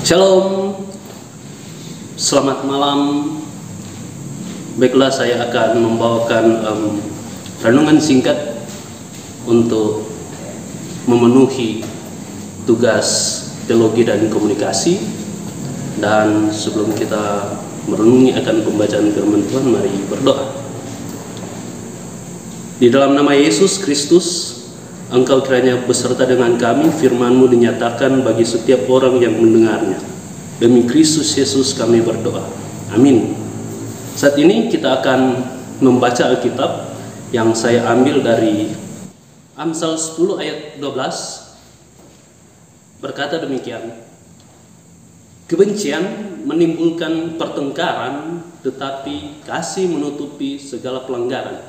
Shalom, selamat malam. Baiklah, saya akan membawakan renungan singkat untuk memenuhi tugas teologi dan komunikasi. Dan sebelum kita merenungi akan pembacaan firman Tuhan, mari berdoa. Di dalam nama Yesus Kristus, Engkau kiranya beserta dengan kami, firman-Mu dinyatakan bagi setiap orang yang mendengarnya. Demi Kristus Yesus kami berdoa. Amin. Saat ini kita akan membaca Alkitab yang saya ambil dari Amsal 10 ayat 12. Berkata demikian: kebencian menimbulkan pertengkaran, tetapi kasih menutupi segala pelanggaran.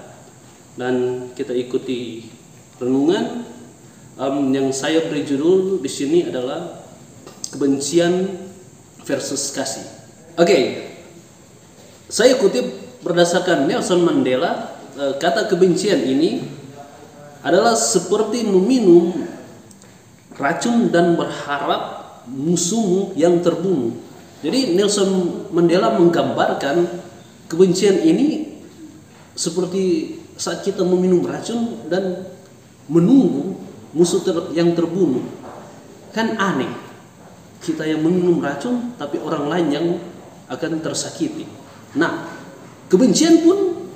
Dan kita ikuti renungan yang saya beri judul di sini adalah kebencian versus kasih. Oke, saya kutip berdasarkan Nelson Mandela. Kata kebencian ini adalah seperti meminum racun dan berharap musuhmu yang terbunuh. Jadi Nelson Mandela menggambarkan kebencian ini seperti saat kita meminum racun dan menunggu musuh yang terbunuh. Kan aneh, kita yang meminum racun tapi orang lain yang akan tersakiti. Nah, kebencian pun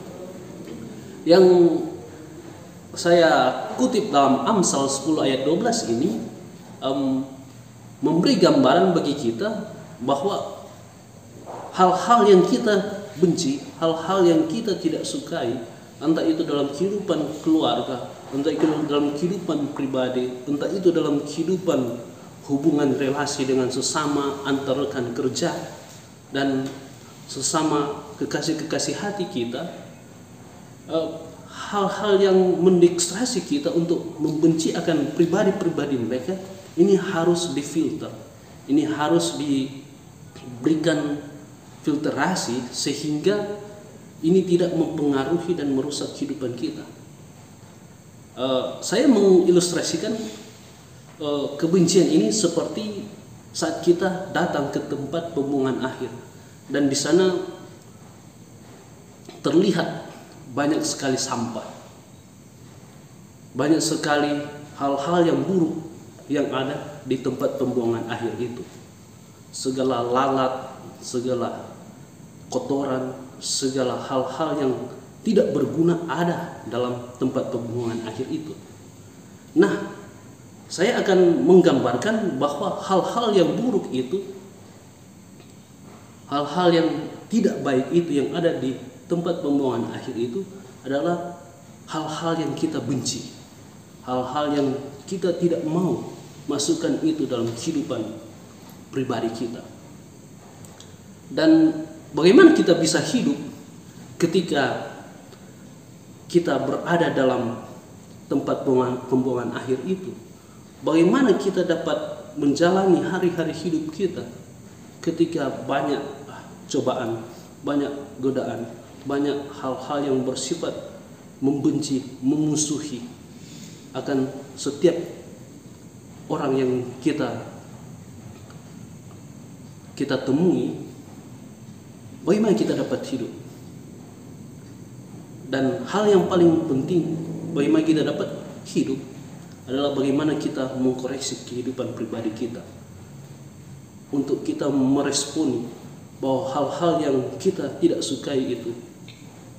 yang saya kutip dalam Amsal 10 ayat 12 ini memberi gambaran bagi kita bahwa hal-hal yang kita benci, hal-hal yang kita tidak sukai, entah itu dalam kehidupan keluarga, entah itu dalam kehidupan pribadi, entah itu dalam kehidupan hubungan relasi dengan sesama antar rekan kerja dan sesama kekasih-kekasih hati kita, hal-hal yang mendistraksi kita untuk membenci akan pribadi-pribadi mereka, ini harus difilter, ini harus diberikan filterasi sehingga ini tidak mempengaruhi dan merusak kehidupan kita. Saya mengilustrasikan kebencian ini seperti saat kita datang ke tempat pembuangan akhir dan di sana terlihat banyak sekali sampah, banyak sekali hal-hal yang buruk yang ada di tempat pembuangan akhir itu. Segala lalat, segala kotoran, segala hal-hal yang tidak berguna ada dalam tempat pembuangan akhir itu. Nah, saya akan menggambarkan bahwa hal-hal yang buruk itu, hal-hal yang tidak baik itu yang ada di tempat pembuangan akhir itu adalah hal-hal yang kita benci, hal-hal yang kita tidak mau masukkan itu dalam kehidupan pribadi kita. Dan bagaimana kita bisa hidup ketika kita berada dalam tempat pembuangan akhir itu? Bagaimana kita dapat menjalani hari-hari hidup kita ketika banyak cobaan, banyak godaan, banyak hal-hal yang bersifat membenci, memusuhi akan setiap orang yang kita temui? Bagaimana kita dapat hidup? Dan hal yang paling penting bagaimana kita dapat hidup adalah bagaimana kita mengkoreksi kehidupan pribadi kita untuk kita meresponi bahwa hal-hal yang kita tidak sukai itu,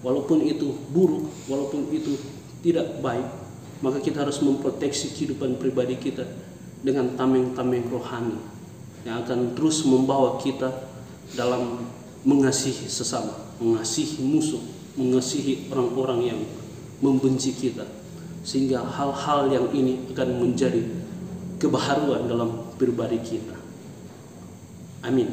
walaupun itu buruk, walaupun itu tidak baik, maka kita harus memproteksi kehidupan pribadi kita dengan tameng-tameng rohani yang akan terus membawa kita dalam mengasihi sesama, mengasihi musuh, mengasihi orang-orang yang membenci kita, sehingga hal-hal yang ini akan menjadi kebaharuan dalam pribadi kita. Amin.